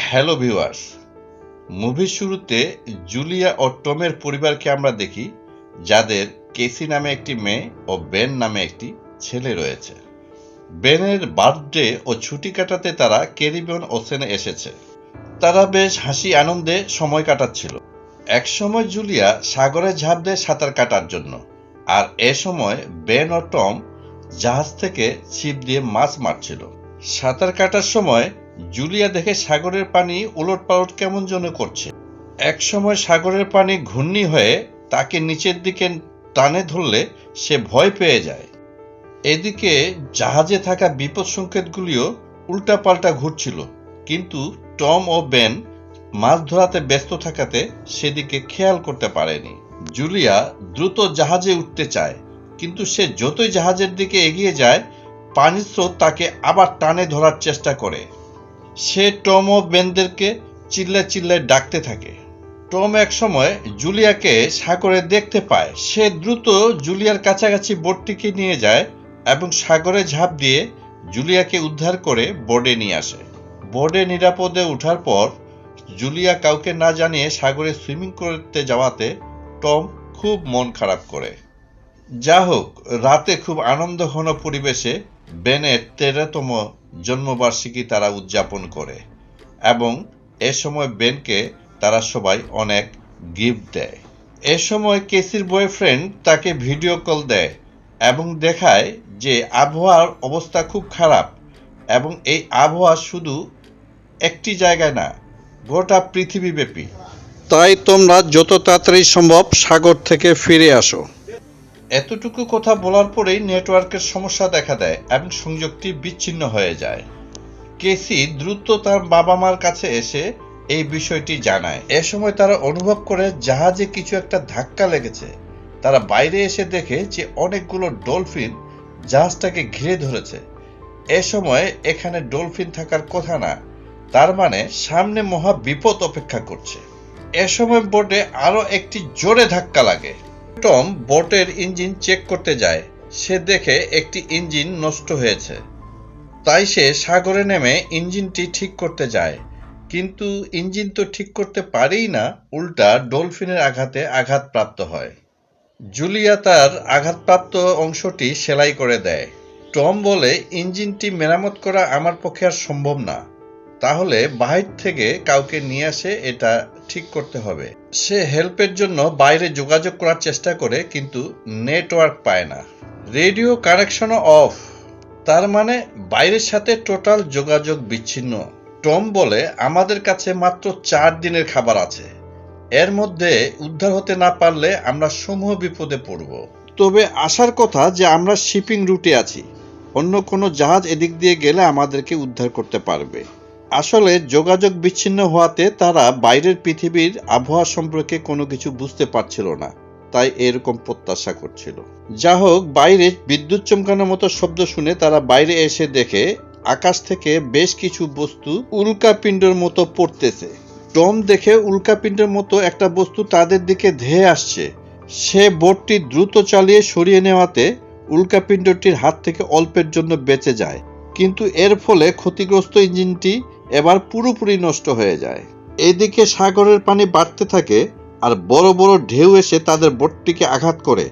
Hello viewers, মুভির শুরুতে Julia ও টমের পরিবারকে আমরা দেখি, যাদের কেসি নামে একটি মেয়ে ও বেন নামে একটি ছেলে রয়েছে। বেনের বার্থডে ও ছুটি কাটাতে তারা ক্যারিবিয়ান ওশেনে এসেছে। তারা বেশ হাসি আনন্দে সময় কাটাচ্ছিল। একসময় জুলিয়া সাগরে ঝাঁপ দেয় সাঁতার কাটার জন্য, আর এ সময় বেন ও টম জাহাজ থেকে ছিপ দিয়ে মাছ মারছিল। সাঁতার কাটার সময় জুলিয়া দেখে সাগরের পানি উলটপালট কেমন যেন করছে। এক সময় সাগরের পানি ঘূর্ণি হয়ে তাকে নিচের দিকে টানে ধরলে সে ভয় পেয়ে যায়। এদিকে জাহাজে থাকা বিপদ সংকেতগুলিও উল্টাপাল্টা ঘুরছিল, কিন্তু টম ও বেন মাছ ধরাতে ব্যস্ত থাকাতে সেদিকে খেয়াল করতে পারেনি। জুলিয়া দ্রুত জাহাজে উঠতে চায়, কিন্তু সে যতই জাহাজের দিকে এগিয়ে যায়, পানির স্রোত তাকে আবার টানে ধরার চেষ্টা করে। সে টম ও বেনদেরকে চিল্লায় চিল্লায় ডাকতে থাকে। টম এক সময় জুলিয়াকে সাগরে দেখতে পায়। সে দ্রুত জুলিয়ার কাছাকাছি বোটটিকে নিয়ে যায় এবং সাগরে ঝাঁপ দিয়ে জুলিয়াকে উদ্ধার করে বোর্ডে নিয়ে আসে। বোর্ডে নিরাপদে ওঠার পর জুলিয়া কাউকে না জানিয়ে সাগরে সুইমিং করতে যাওয়াতে টম খুব মন খারাপ করে। যা হোক, রাতে খুব আনন্দঘন পরিবেশে বেনের 13তম জন্মবার্ষিকী তারা উদযাপন করে এবং এ সময় বেনকে তারা সবাই অনেক গিফট দেয়। এ সময় কেসির বয়ফ্রেন্ড তাকে ভিডিও কল দেয় এবং দেখায় যে আবহাওয়ার অবস্থা খুব খারাপ এবং এই আবহাওয়া শুধু একটি জায়গায় না, গোটা পৃথিবীব্যাপী। তাই তোমরা যত তাড়াতাড়ি সম্ভব সাগর থেকে ফিরে আসো। এতটুকু কথা বলার পরেই নেটওয়ার্কের সমস্যা দেখা দেয় এবং সংযোগটি বিচ্ছিন্ন হয়ে যায়। কেসি দ্রুত তার বাবা মার কাছে এসে এই বিষয়টি জানায়। এ সময় তারা অনুভব করে জাহাজে কিছু একটা ধাক্কা লেগেছে। তারা বাইরে এসে দেখে যে অনেকগুলো ডলফিন জাহাজটাকে ঘিরে ধরেছে। এ সময় এখানে ডলফিন থাকার কথা না, তার মানে সামনে মহা বিপদ অপেক্ষা করছে। এ সময় বোটে আরো একটি জোরে ধাক্কা লাগে। টম বোটের ইঞ্জিন চেক করতে যায়। সে দেখে একটি ইঞ্জিন নষ্ট হয়েছে। তাই সে সাগরে নেমে ইঞ্জিনটি ঠিক করতে যায়, কিন্তু ইঞ্জিন তো ঠিক করতে পারেই না, উল্টা ডলফিনের আঘাতে আঘাতপ্রাপ্ত হয়। জুলিয়া তার আঘাতপ্রাপ্ত অংশটি সেলাই করে দেয়। টম বলে, ইঞ্জিনটি মেরামত করা আমার পক্ষে আর সম্ভব না, তাহলে বাহির থেকে কাউকে নিয়ে আসে এটা ঠিক করতে হবে। সে হেল্পের জন্য বাইরে যোগাযোগ করার চেষ্টা করে, কিন্তু নেটওয়ার্ক পায় না। রেডিও কানেকশনও অফ, তার মানে বাইরের সাথে টোটাল যোগাযোগ বিচ্ছিন্ন। টম বলে, আমাদের কাছে মাত্র 4 দিনের খাবার আছে, এর মধ্যে উদ্ধার হতে না পারলে আমরা সমূহ বিপদে পড়ব। তবে আসার কথা যে আমরা শিপিং রুটে আছি, অন্য কোনো জাহাজ এদিক দিয়ে গেলে আমাদেরকে উদ্ধার করতে পারবে। আসলে যোগাযোগ বিচ্ছিন্ন হওয়াতে তারা বাইরের পৃথিবীর আবহাওয়া সম্পর্কে কোনো কিছু বুঝতে পারছিল না, তাই এরকম প্রত্যাশা করছিল। যা হোক, বাইরে বিদ্যুৎ চমকানোর মতো শব্দ শুনে তারা বাইরে এসে দেখে আকাশ থেকে বেশ কিছু বস্তু উল্কাপিণ্ডের মতো পড়তেছে। টম দেখে উল্কাপিণ্ডের মতো একটা বস্তু তাদের দিকে ধেয়ে আসছে। সে বোটটি দ্রুত চালিয়ে সরিয়ে নেওয়াতে উল্কাপিণ্ডটির হাত থেকে অল্পের জন্য বেঁচে যায়, কিন্তু এর ফলে ক্ষতিগ্রস্ত ইঞ্জিনটি এবার পুরোপুরি নষ্ট হয়ে যায়। এদিকে সাগরের পানি বাড়তে থাকে আর বড় বড় ঢেউ এসে তাদের বোটটিকে আঘাত করে,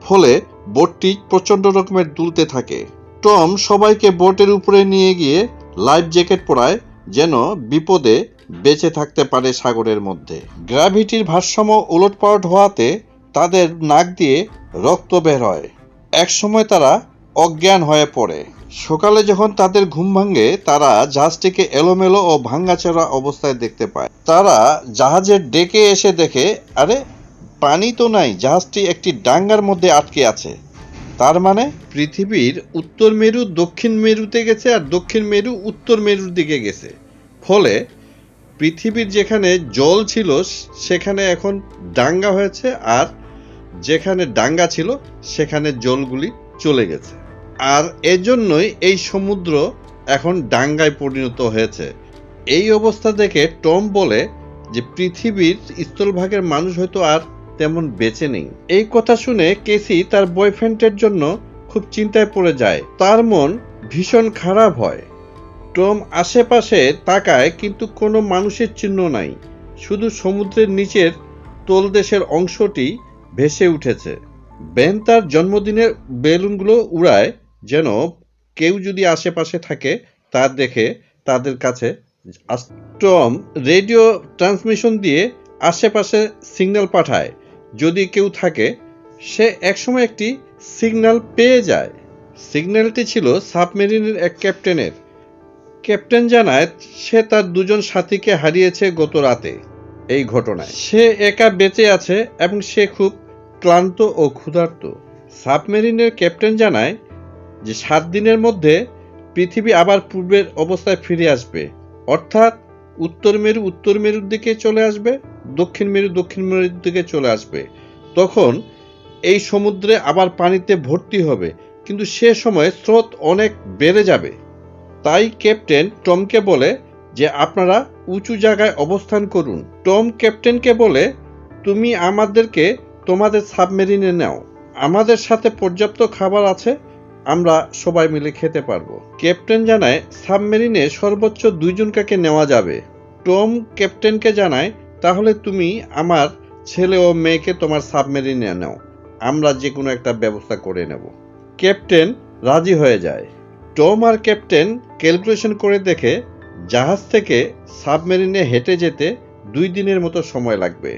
ফলে বোটটি প্রচন্ড রকমের দুলতে থাকে। টম সবাইকে বোটের উপরে নিয়ে গিয়ে লাইফ জ্যাকেট পরায়, যেন বিপদে বেঁচে থাকতে পারে সাগরের মধ্যে। গ্র্যাভিটির ভারসাম্য উলটপালট হওয়াতে তাদের নাক দিয়ে রক্ত বের হয়। এক সময় তারা অজ্ঞান হয়ে পড়ে। সকালে যখন তাদের ঘুম ভাঙে, তারা জাহাজটিকে এলোমেলো ও ভাঙ্গাচোরা অবস্থায় দেখতে পায়। তারা জাহাজের ডেকে এসে দেখে, আরে পানি তো নাই, জাহাজটি একটি ডাঙ্গার মধ্যে আটকে আছে। তার মানে পৃথিবীর উত্তর মেরু দক্ষিণ মেরুতে গেছে আর দক্ষিণ মেরু উত্তর মেরুর দিকে গেছে। ফলে পৃথিবীর যেখানে জল ছিল সেখানে এখন ডাঙ্গা হয়েছে, আর যেখানে ডাঙ্গা ছিল সেখানে জলগুলি চলে গেছে। আর এজন্যই এই সমুদ্র এখন ডাঙ্গায় পরিণত হয়েছে। এই অবস্থা দেখে টম বলে যে পৃথিবীর স্থলভাগের মানুষ হয়তো আর তেমন বেঁচে নেই। এই কথা শুনে কেসি তার বয়ফ্রেন্ডের জন্য খুব চিন্তায় পড়ে যায়। তার মন ভীষণ খারাপ হয়। টম আশেপাশে তাকায়, কিন্তু কোনো মানুষের চিহ্ন নাই, শুধু সমুদ্রের নিচের তলদেশের অংশটি ভেসে উঠেছে। বেন তার জন্মদিনের বেলুনগুলো উড়ায়, যেন কেউ যদি আশেপাশে থাকে তা দেখে তাদের কাছে। টম রেডিও ট্রান্সমিশন দিয়ে আশেপাশে সিগন্যাল পাঠায়, যদি কেউ থাকে। সে একসময় একটি সিগন্যাল পেয়ে যায়। সিগন্যালটি ছিল সাবমেরিনের এক ক্যাপ্টেনের। ক্যাপ্টেন জানায় সে তার দুজন সাথীকে হারিয়েছে গত রাতে এই ঘটনায়। সে একা বেঁচে আছে এবং সে খুব ক্লান্ত ও ক্ষুধার্ত। সাবমেরিনের ক্যাপ্টেন জানায় যে 7 দিনের মধ্যে পৃথিবী আবার পূর্বের অবস্থায় ফিরে আসবে, অর্থাৎ উত্তর মেরুর দিকে চলে আসবে, দক্ষিণ মেরুর দিকে চলে আসবে। তখন এই সমুদ্রে আবার পানিতে ভর্তি হবে, কিন্তু সে সময় স্রোত অনেক বেড়ে যাবে। তাই ক্যাপ্টেন টমকে বলে যে আপনারা উঁচু জায়গায় অবস্থান করুন। টম ক্যাপ্টেনকে বলে, তুমি আমাদেরকে তোমাদের সাবমেরিনে নাও, আমাদের সাথে পর্যাপ্ত খাবার আছে, আমরা সবাই মিলে খেতে পারবো। ক্যাপ্টেন জানায় সাবমেরিনে সর্বোচ্চ 2 জনকে নেওয়া যাবে। টম ক্যাপ্টেনকে জানায়, তাহলে তুমি আমার ছেলে ও মেয়েকে তোমার সাবমেরিনে নাও, আমরা যে কোনো একটা ব্যবস্থা করে নেব। ক্যাপ্টেন রাজি হয়ে যায়। টম আর ক্যাপ্টেন ক্যালকুলেশন করে দেখে জাহাজ থেকে সাবমেরিনে হেঁটে যেতে 2 দিনের মতো সময় লাগবে।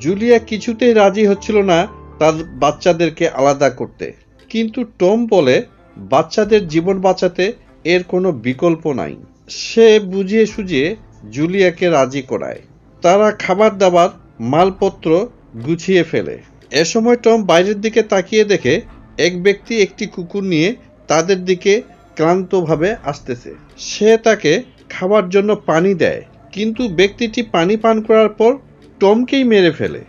জুলিয়া কিছুতেই রাজি হচ্ছিল না তার বাচ্চাদেরকে আলাদা করতে, কিন্তু টম বলে বাচ্চাদের জীবন বাঁচাতে এর কোনো বিকল্প নাই। সে বুঝিয়ে সুঝিয়ে জুলিয়াকে রাজি করায়। তারা খাবার দাবার মালপত্র গুছিয়ে ফেলে। এ সময় টম বাইরের দিকে তাকিয়ে দেখে এক ব্যক্তি একটি কুকুর নিয়ে তাদের দিকে ক্লান্তভাবে আসতেছে। সে তাকে খাবার জন্য পানি দেয়, কিন্তু ব্যক্তিটি পানি পান করার পর টমকেই মেরে ফেলে।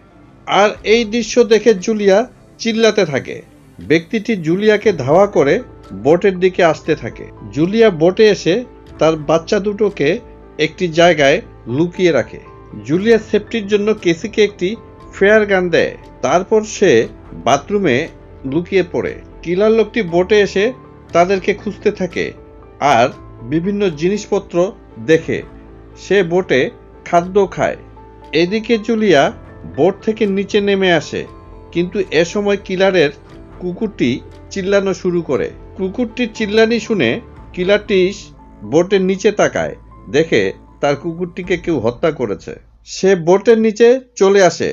আর এই দৃশ্য দেখে জুলিয়া চিল্লাতে থাকে। ব্যক্তিটি জুলিয়াকে ধাওয়া করে বোটের দিকে আসতে থাকে। জুলিয়া বোটে এসে তার বাচ্চা দুটোকে একটি জায়গায় লুকিয়ে রাখে। জুলিয়া সেফটির জন্য কেসিকে একটি ফেয়ার গান দেয়। তারপর সে বাথরুমে লুকিয়ে পড়ে। কিলার লোকটি বোটে এসে তাদেরকে খুঁজতে থাকে আর বিভিন্ন জিনিসপত্র দেখে। সে বোটে খাদ্য খায়। এদিকে জুলিয়া বোট থেকে নিচে নেমে আসে, কিন্তু এ সময় কিলারের কুকুরটি চিল্লানো শুরু করে। কুকুরটির চিল্লানি শুনে কিলারটি বোটের নিচে তাকায়, দেখে তার কুকুরটিকে কেউ হত্যা করেছে। সে বোটের নিচে চলে আসে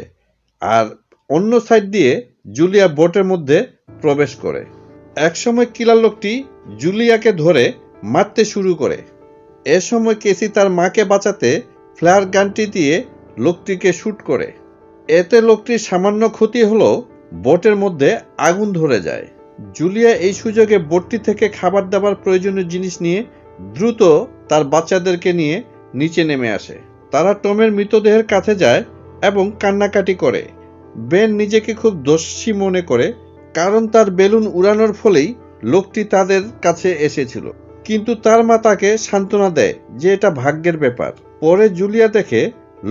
আর অন্য সাইড দিয়ে জুলিয়া বোটের মধ্যে প্রবেশ করে। একসময় কিলার লোকটি জুলিয়াকে ধরে মারতে শুরু করে। এ সময় কেসি তার মাকে বাঁচাতে ফ্লায়ার গানটি দিয়ে লোকটিকে শুট করে। এতে লোকটির সামান্য ক্ষতি হলো, বোটের মধ্যে আগুন ধরে যায়। জুলিয়া এই সুযোগে বোটটি থেকে খাবার দাবার প্রয়োজনীয় জিনিস নিয়ে দ্রুত তার বাচ্চাদেরকে নিয়ে নিচে নেমে আসে। তারা টমের মৃতদেহের কাছে যায় এবং কান্নাকাটি করে। বেন নিজেকে খুব দোষী মনে করে, কারণ তার বেলুন উড়ানোর ফলেই লোকটি তাদের কাছে এসেছিল। কিন্তু তার মা তাকে সান্ত্বনা দেয় যে এটা ভাগ্যের ব্যাপার। পরে জুলিয়া দেখে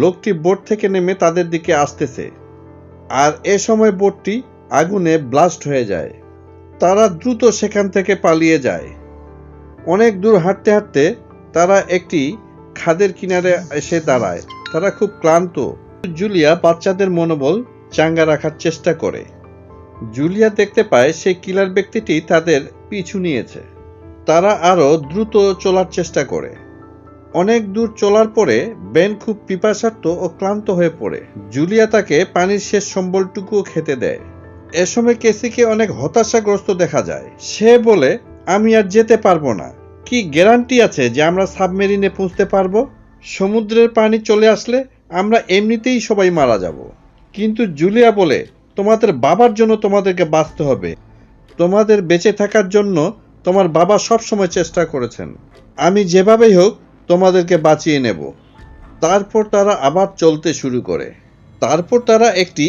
লোকটি বোট থেকে নেমে তাদের দিকে আসতেছে, আর এ সময় বোটটি আগুনে ব্লাস্ট হয়ে যায়। তারা দ্রুত সেখান থেকে পালিয়ে যায়। অনেক দূর হাঁটতে হাঁটতে তারা একটি খাদের কিনারে এসে দাঁড়ায়। তারা খুব ক্লান্ত। জুলিয়া বাচ্চাদের মনোবল চাঙ্গা রাখার চেষ্টা করে। জুলিয়া দেখতে পায় সেই কিলার ব্যক্তিটি তাদের পিছু নিয়েছে। তারা আরো দ্রুত চলার চেষ্টা করে। অনেক দূর চলার পরে বেন খুব পিপাসার্ত ও ক্লান্ত হয়ে পড়ে। জুলিয়া তাকে পানির শেষ সম্বলটুকুও খেতে দেয়। এ সময় কেসিকে অনেক হতাশাগ্রস্ত দেখা যায়। সে বলে, আমি আর যেতে পারবো না। কি গ্যারান্টি আছে যে আমরা সাবমেরিনে পৌঁছতে পারবো? সমুদ্রের পানি চলে আসলে আমরা এমনিতেই সবাই মারা যাব। কিন্তু জুলিয়া বলে, তোমাদের বাবার জন্য তোমাদেরকে বাঁচতে হবে। তোমাদের বেঁচে থাকার জন্য তোমার বাবা সব সময় চেষ্টা করেছেন। আমি যেভাবেই হোক তোমাদেরকে বাঁচিয়ে নেব। তারপর তারা আবার চলতে শুরু করে। তারপর তারা একটি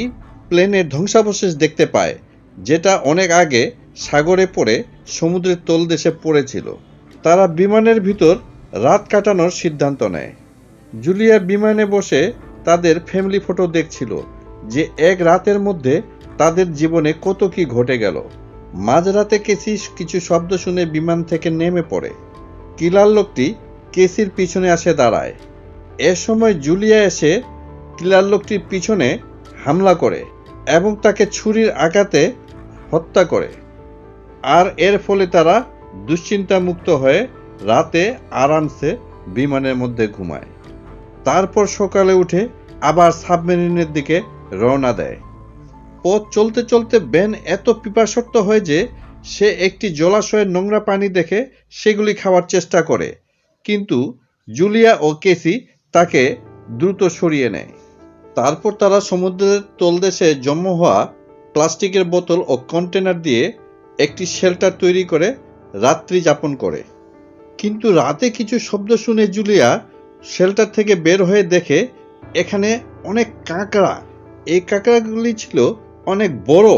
প্লেনের ধ্বংসাবশেষ দেখতে পায়, যেটা অনেক আগে সাগরে পড়ে সমুদ্রের তলদেশে পড়েছিল। তারা বিমানের ভিতর রাত কাটানোর সিদ্ধান্ত নেয়। জুলিয়া বিমানে বসে তাদের ফ্যামিলি ফটো দেখছিল, যে এক রাতের মধ্যে তাদের জীবনে কত কি ঘটে গেল। মাঝরাতে কেসি কিছু শব্দ শুনে বিমান থেকে নেমে পড়ে। কিলার লোকটি কেসির পিছনে আসে দাঁড়ায়। এ সময় জুলিয়া এসে কিলার লোকটির পিছনে হামলা করে এবং তাকে ছুরির আঘাতে হত্যা করে। আর এর ফলে তারা দুশ্চিন্তামুক্ত হয়ে রাতে আরামসে বিমানের মধ্যে ঘুমায়। তারপর সকালে উঠে আবার সাবমেরিনের দিকে রওনা দেয়। পথ চলতে চলতে বেন এত পিপাসক্ত হয় যে সে একটি জলাশয়ের নোংরা পানি দেখে সেগুলি খাওয়ার চেষ্টা করে, কিন্তু জুলিয়া ও কেসি তাকে দ্রুত সরিয়ে নেয়। তারপর তারা সমুদ্রের তলদেশে জমা হওয়া প্লাস্টিকের বোতল ও কন্টেনার দিয়ে একটি শেল্টার তৈরি করে রাত্রি যাপন করে। কিন্তু রাতে কিছু শব্দ শুনে জুলিয়া শেল্টার থেকে বের হয়ে দেখে এখানে অনেক কাঁকড়া। এই কাঁকড়াগুলি ছিল অনেক বড়।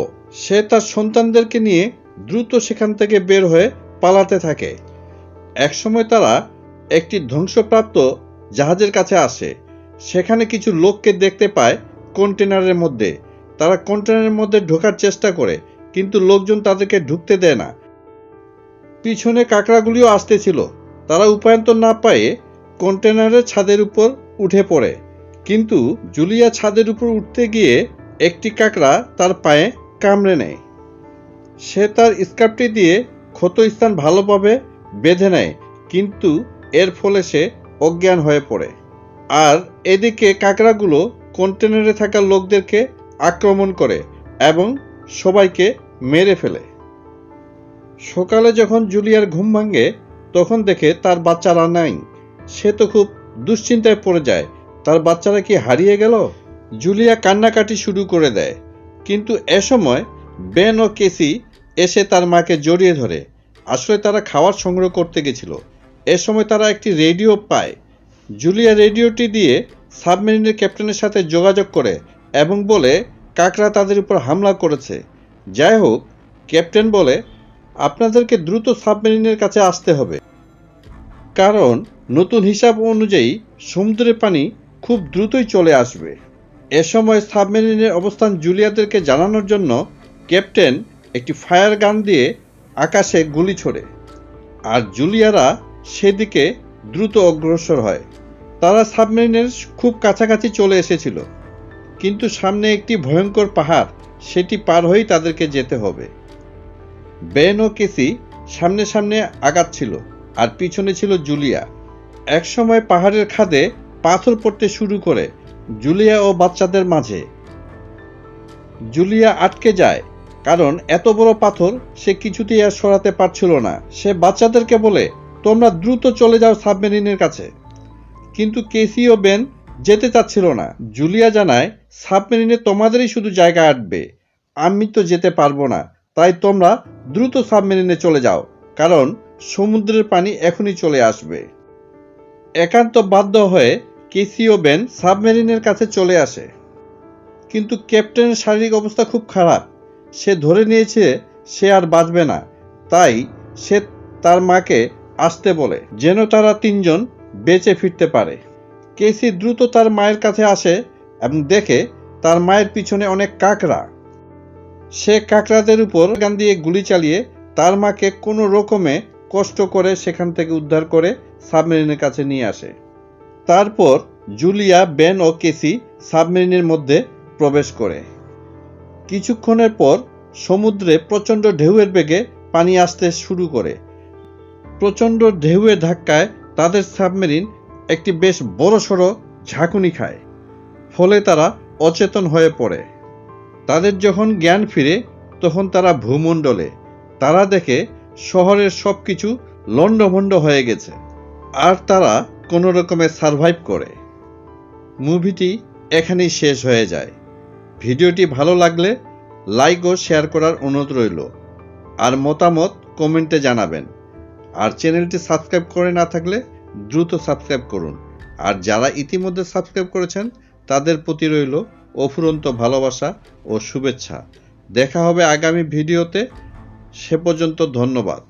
সে তার সন্তানদেরকে নিয়ে দ্রুত সেখান থেকে বের হয়ে পালাতে থাকে। একসময় তারা একটি ধ্বংসপ্রাপ্ত জাহাজের কাছে আসে। সেখানে কিছু লোককে দেখতে পায় কন্টেনারের মধ্যে। তারা কন্টেনারের মধ্যে ঢোকার চেষ্টা করে, কিন্তু লোকজন তাদেরকে ঢুকতে দেয় না। পিছনে কাঁকড়াগুলিও আসতেছিল। তারা উপায়ন্তর না পেয়ে কন্টেনারের ছাদের উপর উঠে পড়ে, কিন্তু জুলিয়া ছাদের উপর উঠতে গিয়ে একটি কাঁকড়া তার পায়ে কামড়ে নেয়। সে তার স্কার্ফটি দিয়ে ক্ষত স্থান ভালোভাবে বেঁধে নেয়, কিন্তু এর ফলে সে অজ্ঞান হয়ে পড়ে। আর এদিকে কাঁকড়াগুলো কন্টেনারে থাকা লোকদেরকে আক্রমণ করে এবং সবাইকে মেরে ফেলে। সকালে যখন জুলিয়ার ঘুম ভাঙে তখন দেখে তার বাচ্চারা নাই। সে তো খুব দুশ্চিন্তায় পড়ে যায়। তার বাচ্চারা কি হারিয়ে গেল? জুলিয়া কান্নাকাটি শুরু করে দেয়, কিন্তু এ সময় বেন ও কেসি এসে তার মাকে জড়িয়ে ধরে। আসলে তারা খাবার সংগ্রহ করতে গেছিল। এ সময় তারা একটি রেডিও পায়। জুলিয়া রেডিওটি দিয়ে সাবমেরিনের ক্যাপ্টেনের সাথে যোগাযোগ করে এবং বলে কাকড়া তাদের উপর হামলা করেছে। যাই হোক, ক্যাপ্টেন বলে আপনাদেরকে দ্রুত সাবমেরিনের কাছে আসতে হবে, কারণ নতুন হিসাব অনুযায়ী সমুদ্রের পানি খুব দ্রুতই চলে আসবে। এ সময় সাবমেরিনের অবস্থান জুলিয়াদেরকে জানানোর জন্য ক্যাপ্টেন একটি ফায়ার গান দিয়ে আকাশে গুলি ছোড়ে, আর জুলিয়ারা সেদিকে দ্রুত অগ্রসর হয়। তারা সাবমেরিনের খুব কাছাকাছি চলে এসেছিল, কিন্তু সামনে একটি ভয়ঙ্কর পাহাড়, সেটি পার হয়েই তাদেরকে যেতে হবে। বেন ও কেসি সামনে সামনে আগাচ্ছিল, আর পিছনে ছিল জুলিয়া। একসময় পাহাড়ের খাদে পাথর পড়তে শুরু করে জুলিয়া ও বাচ্চাদের মাঝে। জুলিয়া আটকে যায়, কারণ এত বড় পাথর সে কিছুতেই আর সরাতে পারছিল না। সে বাচ্চাদেরকে বলে, তোমরা দ্রুত চলে যাও সাবমেরিনের কাছে। কিন্তু কেসি ও বেন যেতে চাচ্ছিল না। জুলিয়া জানায়, সাবমেরিনে তোমাদেরই শুধু জায়গা আটবে, আমি তো যেতে পারবো না। তাই তোমরা দ্রুত সাবমেরিনে চলে যাও, কারণ সমুদ্রের পানি এখনই চলে আসবে। একান্ত বাধ্য হয়ে কেসি ও বেন সাবমেরিনের কাছে চলে আসে, কিন্তু ক্যাপ্টেনের শারীরিক অবস্থা খুব খারাপ। সে ধরে নিয়েছে সে আর বাঁচবে না। তাই সে তার মাকে আসতে বলে, যেন তারা তিনজন বেঁচে ফিরতে পারে। কেসি দ্রুত তার মায়ের কাছে আসে এবং দেখে তার মায়ের পিছনে অনেক কাঁকড়া। সে কাঁকড়াদের উপর গান দিয়ে গুলি চালিয়ে তার মাকে কোনো রকমে কষ্ট করে সেখান থেকে উদ্ধার করে সাবমেরিনের কাছে নিয়ে আসে। তারপর জুলিয়া, বেন ও কেসি সাবমেরিনের মধ্যে প্রবেশ করে। কিছুক্ষণের পর সমুদ্রে প্রচণ্ড ঢেউয়ের বেগে পানি আসতে শুরু করে। প্রচণ্ড ঢেউয়ের ধাক্কায় তাদের সাবমেরিন একটি বেশ বড়সড় ঝাঁকুনি খায়, ফলে তারা অচেতন হয়ে পড়ে। তাদের যখন জ্ঞান ফিরে তখন তারা ভূমণ্ডলে। তারা দেখে শহরের সব কিছু লণ্ডভণ্ড হয়ে গেছে, আর তারা কোনো রকমে সারভাইভ করে। মুভিটি এখানেই শেষ হয়ে যায়। ভিডিওটি ভালো লাগলে লাইক ও শেয়ার করার অনুরোধ রইল, আর মতামত কমেন্টে জানাবেন। আর চ্যানেলটি সাবস্ক্রাইব করে না থাকলে দ্রুত সাবস্ক্রাইব করুন। আর যারা ইতিমধ্যে সাবস্ক্রাইব করেছেন তাদের প্রতি রইল অফুরন্ত ভালোবাসা ও শুভেচ্ছা। দেখা হবে আগামী ভিডিওতে। সে পর্যন্ত ধন্যবাদ।